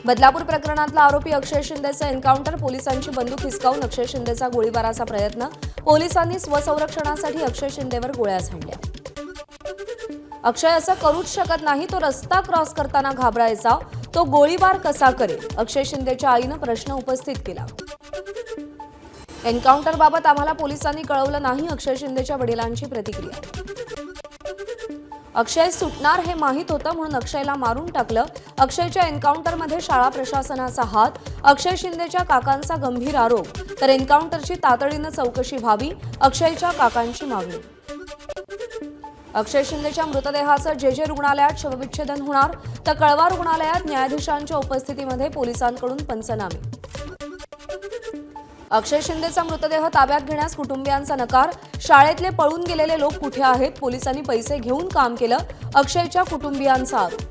बदलापूर प्रकरणातला आरोपी अक्षय शिंदेचा एन्काउंटर, पोलिसांची बंदूक हिसकावून अक्षय शिंदेचा गोळीबाराचा प्रयत्न, पोलिसांनी स्वसंरक्षणासाठी अक्षय शिंदेवर गोळ्या झाडल्या। अक्षय असं करूच शकत नाही, तो रस्ता क्रॉस करताना घाबरायचा, तो गोळीबार कसा करेल, अक्षय शिंदेच्या आईनं प्रश्न उपस्थित केला। एन्काउंटरबाबत आम्हाला पोलिसांनी कळवलं नाही, अक्षय शिंदेच्या वडिलांची प्रतिक्रिया। अक्षय सुटणार हे माहीत होतं म्हणून अक्षयला मारून टाकलं। अक्षयच्या एन्काउंटरमध्ये शाळा प्रशासनाचा हात, अक्षय शिंदेच्या काकांचा गंभीर आरोप, तर एन्काउंटरची तातडीनं चौकशी व्हावी, अक्षयच्या काकांची मागणी। अक्षय शिंदेच्या मृतदेहाचं जे रुग्णालयात शवविच्छेदन होणार, तर कळवा रुग्णालयात न्यायाधीशांच्या उपस्थितीमध्ये पोलिसांकडून पंचनामे। अक्षय शिंदेचा मृतदेह ताब्यात घेण्यास कुटुंबियांचा नकार, शाळेतले पळून गेलेले लोक कुठे आहेत, पोलिसांनी पैसे घेऊन काम केलं, अक्षयच्या कुटुंबियांचा आरोप।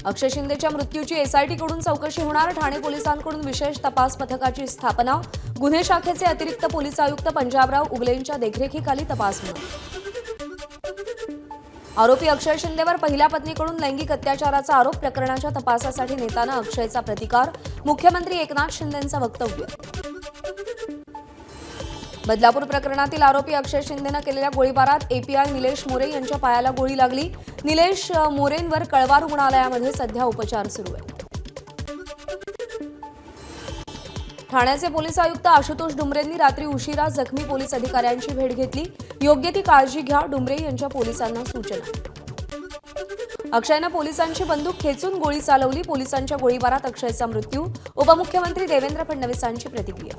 अक्षय शिंदेच्या मृत्यूची एसआयटी कडून चौकशी होणार, ठाणे पोलिसांकडून विशेष तपास पथकाची स्थापना, गुन्हे शाखेचे अतिरिक्त पोलीस आयुक्त पंजाबराव उगलेंच्या देखरेखीखाली तपास होणार। आरोपी अक्षय शिंदेवर पहिल्या पत्नीकडून लैंगिक अत्याचाराचा आरोप, प्रकरणाच्या तपासासाठी नेताना अक्षयचा प्रतिकार, मुख्यमंत्री एकनाथ शिंदेंचं वक्तव्य। बदलापूर प्रकरणातील आरोपी अक्षय शिंदेनं केलेल्या गोळीबारात एपीआय निलेश मोरे यांच्या पायाला गोळी लागली। निलेश मोरेंवर कळवा रुग्णालयामध्ये सध्या उपचार सुरू आहेत। ठाण्याचे पोलीस आयुक्त आशुतोष डुमरेंनी रात्री उशिरा जखमी पोलीस अधिकाऱ्यांची भेट घेतली, योग्य ती काळजी घ्या, डुमरे यांच्या पोलिसांना सूचना। अक्षयनं पोलिसांची बंदूक खेचून गोळी चालवली, पोलिसांच्या गोळीबारात अक्षयचा मृत्यू, उपमुख्यमंत्री देवेंद्र फडणवीसांची प्रतिक्रिया।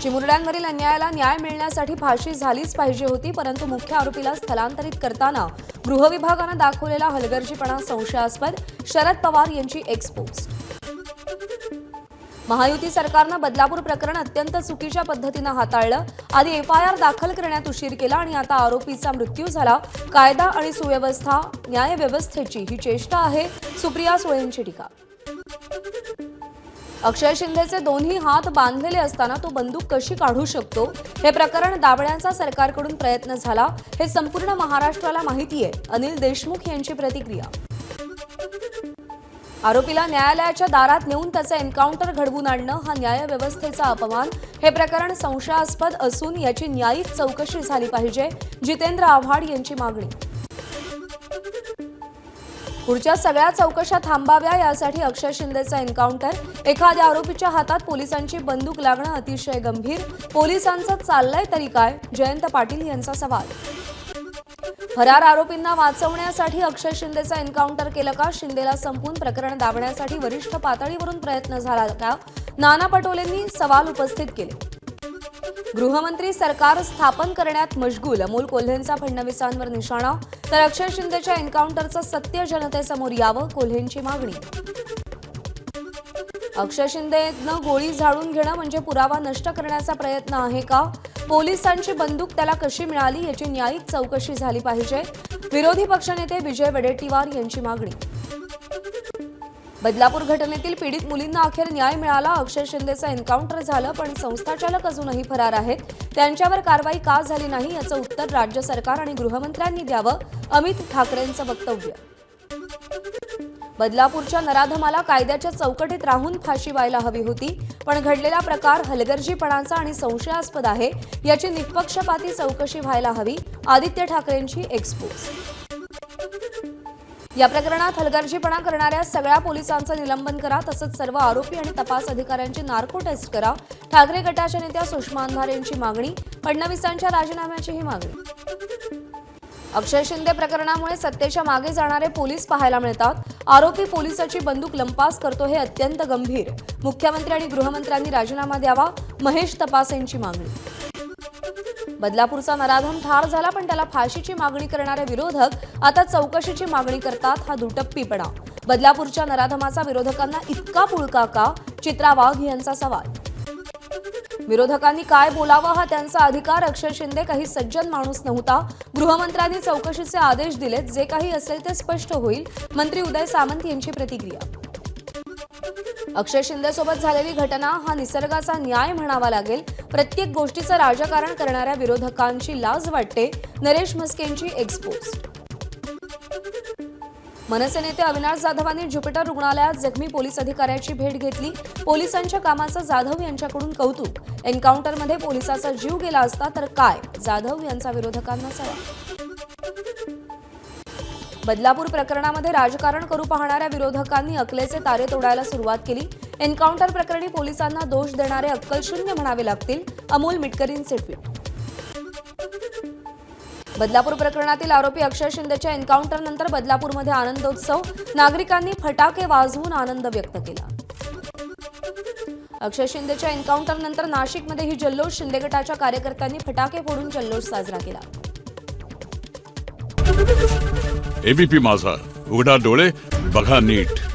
चिमुरड्यांवरील अन्यायाला न्याय मिळण्यासाठी फाशी झालीच पाहिजे होती, परंतु मुख्य आरोपीला स्थलांतरित करताना गृह विभागानं दाखवलेला हलगर्जीपणा संशयास्पद, शरद पवार यांची एक्स पोस्ट। महायुती सरकारनं बदलापूर प्रकरण अत्यंत चुकीच्या पद्धतीनं हाताळलं, आधी एफआयआर दाखल करण्यात उशीर केला आणि आता आरोपीचा मृत्यू झाला, कायदा आणि सुव्यवस्था, न्यायव्यवस्थेची ही चेष्टा आहे, सुप्रिया सुळेंची टीका। अक्षय शिंदेचे दोन्ही हात बांधलेले असताना तो बंदूक कशी काढू शकतो, हे प्रकरण दाबण्याचा सरकारकडून प्रयत्न झाला, हे संपूर्ण महाराष्ट्राला माहिती आहे, अनिल देशमुख यांची प्रतिक्रिया। आरोपीला न्यायालयाच्या दारात नेऊन त्याचं एन्काउंटर घडवून आणणं हा न्यायव्यवस्थेचा अपमान, हे प्रकरण संशयास्पद असून याची न्यायिक चौकशी झाली पाहिजे, जितेंद्र आव्हाड यांची मागणी। पुढच्या सगळ्या चौकशा थांबाव्या यासाठी अक्षय शिंदेचा एन्काउंटर, एखाद्या आरोपीच्या हातात पोलिसांची बंदूक लागणं अतिशय गंभीर, पोलिसांचं चाललंय तरी काय, जयंत पाटील यांचा सवाल। फरार आरोपींना वाचवण्यासाठी अक्षय शिंदेचा एन्काउंटर केलं का, शिंदेला संपून प्रकरण दाबण्यासाठी वरिष्ठ पातळीवरून प्रयत्न झाला का, नाना पटोलेंनी सवाल उपस्थित केले। गृहमंत्री सरकार स्थापन करण्यात मशगूल, अमोल कोल्हेंचा फडणवीसांवर निशाणा, तर अक्षय शिंदेच्या एन्काउंटरचं सत्य जनतेसमोर यावं, कोल्हेंची मागणी। अक्षय शिंदेनं गोळी झाडून घेणं म्हणजे पुरावा नष्ट करण्याचा प्रयत्न आहे का, पोलिसांची बंदूक त्याला कशी मिळाली याची न्यायिक चौकशी झाली पाहिजे, विरोधी पक्षनेते विजय वडेट्टीवार यांची मागणी। बदलापूर घटनेतील पीडित मुलींना अखेर न्याय मिळाला, अक्षय शिंदेचं एन्काउंटर झालं पण संस्थाचालक अजूनही फरार आहेत, त्यांच्यावर कारवाई का झाली नाही याचं उत्तर राज्य सरकार आणि गृहमंत्र्यांनी द्यावं, अमित ठाकरेंचं वक्तव्य। बदलापूरच्या नराधमाला कायद्याच्या चौकटीत राहून फाशी व्हायला हवी होती, पण घडलेला प्रकार हलगर्जीपणाचा आणि संशयास्पद आहे, याची निष्पक्षपाती चौकशी व्हायला हवी, आदित्य ठाकरेंची एक्स पोस्ट। या प्रकरणात हलगर्जीपणा करणाऱ्या सगळ्या पोलिसांचं निलंबन करा, तसंच सर्व आरोपी आणि तपास अधिकाऱ्यांची नार्को टेस्ट करा, ठाकरे गटाच्या नेत्या सुषमा अंधारे यांची मागणी, फडणवीसांच्या राजीनाम्याचीही मागणी। अक्षय शिंदे प्रकरणामुळे सत्तेच्या मागे जाणारे पोलीस पाहायला मिळतात, आरोपी पोलिसाची बंदूक लंपास करतो हे अत्यंत गंभीर, मुख्यमंत्री आणि गृहमंत्र्यांनी राजीनामा द्यावा, महेश तपासेंची मागणी। बदलापूरचा नराधम ठार झाला पण त्याला फाशीची मागणी करणारे विरोधक आता चौकशीची मागणी करतात, हा दुटप्पीपणा। बदलापूरच्या नराधमाचा विरोधकांना इतका पुळका का, चित्रा वाघ यांचा सवाल। विरोधकांनी काय बोलावं हा त्यांचा अधिकार, अक्षय शिंदे काही सज्जन माणूस नव्हता, गृहमंत्र्यांनी चौकशीचे आदेश दिलेत, जे काही असेल ते स्पष्ट होईल, मंत्री उदय सामंत यांची प्रतिक्रिया। अक्षय शिंदे सोबत झालेली घटना हा निसर्गाचा न्याय म्हणावा लागेल, प्रत्येक गोष्टीचं राजकारण करणाऱ्या विरोधकांची लाज वाटते, नरेश म्हस्केंची एक्स पोस्ट। मनसे नेते अविनाश जाधवांनी ज्युपिटर रुग्णालयात जखमी पोलीस अधिकाऱ्याची भेट घेतली. पोलिसांच्या कामाचं जाधव यांच्याकडून कौतुक. एन्काउंटरमध्ये पोलिसाचा जीव गेला असता तर काय, जाधव यांचा विरोधकांना सवाल. बदलापूर प्रकरणामध्ये राजकारण करू पाहणाऱ्या विरोधकांनी अकलेचे तारे तोडायला सुरुवात केली. एन्काउंटर प्रकरणी पोलिसांना दोष देणारे अक्कलशून्य म्हणावे लागतील, अमोल मिटकरींचे ट्विट. बदलापूर प्रकरणातील आरोपी अक्षय शिंदेच्या एन्काउंटरनंतर बदलापूरमध्ये आनंदोत्सव. नागरिकांनी फटाके वाजवून आनंद व्यक्त केला. अक्षय शिंदेच्या एन्काउंटरनंतर नाशिकमध्येही जल्लोष. शिंदे गटाच्या कार्यकर्त्यांनी फटाके फोडून जल्लोष साजरा केला. एबीपी माझा, उघडा डोळे बघा नीट.